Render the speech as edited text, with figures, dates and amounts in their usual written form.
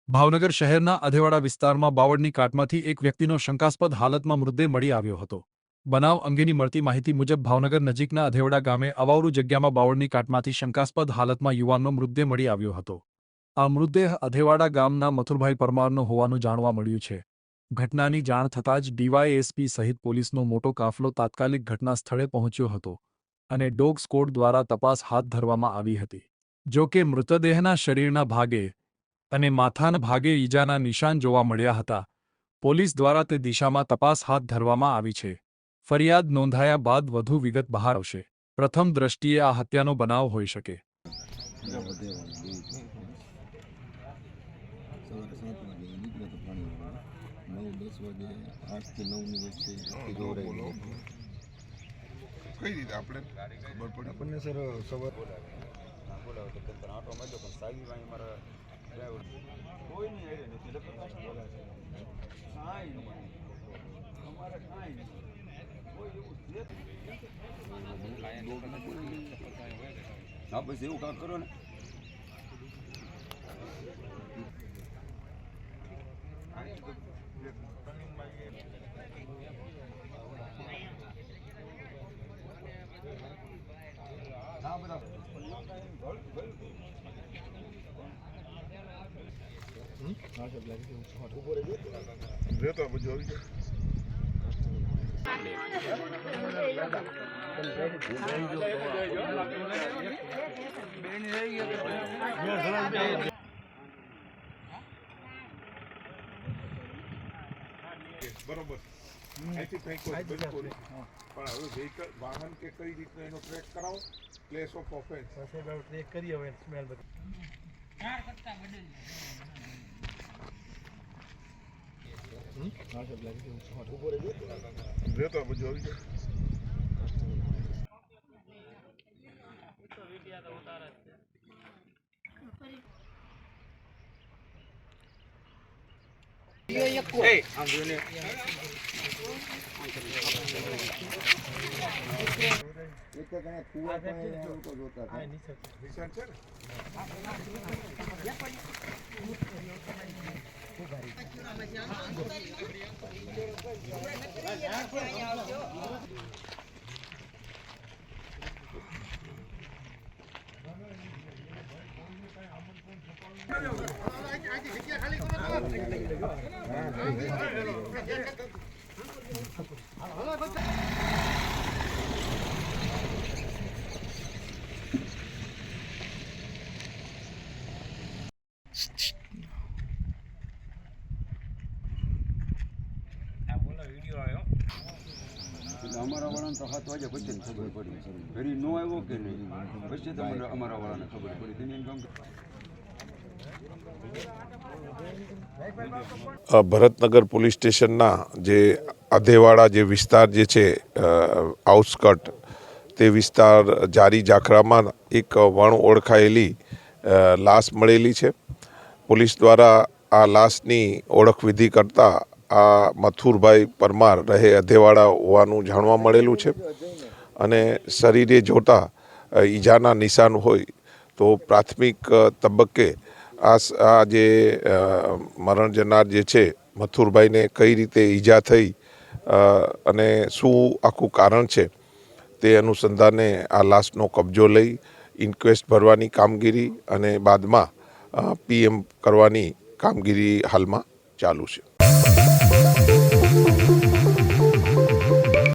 ભાવનગર શહેરના અધેવાડા વિસ્તારમાં બાવળની કાટમાંથી એક વ્યક્તિનો શંકાસ્પદ હાલતમાં મૃતદેહ મળી આવ્યો હતો। બનાવ અંગેની મળતી માહિતી મુજબ ભાવનગર નજીકના અધેવાડા ગામે અવાવરૂ જગ્યામાં બાવળની કાટમાંથી શંકાસ્પદ હાલતમાં યુવાનનો મૃતદેહ મળી આવ્યો હતો। આ મૃતદેહ અધેવાડા ગામના મથુરભાઈ પરમારનો હોવાનું જાણવા મળ્યું છે। ઘટનાની જાણ થતાં જ ડીવાયએસપી સહિત પોલીસનો મોટો કાફલો તાત્કાલિક ઘટના સ્થળે પહોંચ્યો હતો અને ડોગ સ્ક્વોડ દ્વારા તપાસ હાથ ધરવામાં આવી હતી। જો કે મૃતદેહના શરીરના ભાગે અને માથાના ભાગે ઈજાના નિશાન જોવા મળ્યા હતા। પોલીસ દ્વારા તે દિશામાં તપાસ હાથ ધરવામાં આવી છે। ફરિયાદ નોંધાયા બાદ વધુ વિગત બહાર આવશે। પ્રથમ દ્રષ્ટિએ આ હત્યાનો બનાવ હોઈ શકે। કઈ રીતે આપણે ખબર પડી આપણને સર સવાર બોલાવો તો પણ આટો માર્યો પણ સાગી વાણી મારા ડ્રાઈવર કોઈ નહીં આવી નથી અમારે કાંઈ કોઈ એવું છે હા બસ એવું કામ કરો ને બરોબર અહીંથી કંઈક બિલકુલ પણ હવે વ્હીકલ વાહન કે કઈ રીતનો એનો ટ્રેક કરાવો પ્લેસ ઓફ ઓફેન્સ ટ્રેક કરી હવે સ્મેલ બધી રહેતો બધું આવી જાય નિશાન છે અમારા વાળાને તો 7 વાગ્યા પછી ખબર પડી ઘડી ન આવ્યો કે નહીં પછી તો અમારા વાળાને ખબર પડી ભરતનગર પોલીસ સ્ટેશનના જે અધેવાડા જે વિસ્તાર જે છે આઉટસ્કટ તે વિસ્તાર જારી જાખરામાં એક વણ ઓળખાયેલી લાશ મળેલી છે। પોલીસ દ્વારા આ લાશની ઓળખ વિધિ કરતા આ મથુરભાઈ પરમાર રહે અધેવાડા હોવાનું જાણવા મળેલું છે અને શરીરે જોતા ઈજાના નિશાન હોય તો પ્રાથમિક તબક્કે આ જે મરણ જનાર જે છે મથુરભાઈને કઈ રીતે ઈજા થઈ અને શું આખું કારણ છે તે અનુસંધાને આ લાશનો કબજો લઈ ઇન્ક્વેસ્ટ ભરવાની કામગીરી અને બાદમાં પીએમ કરવાની કામગીરી હાલમાં ચાલુ છે।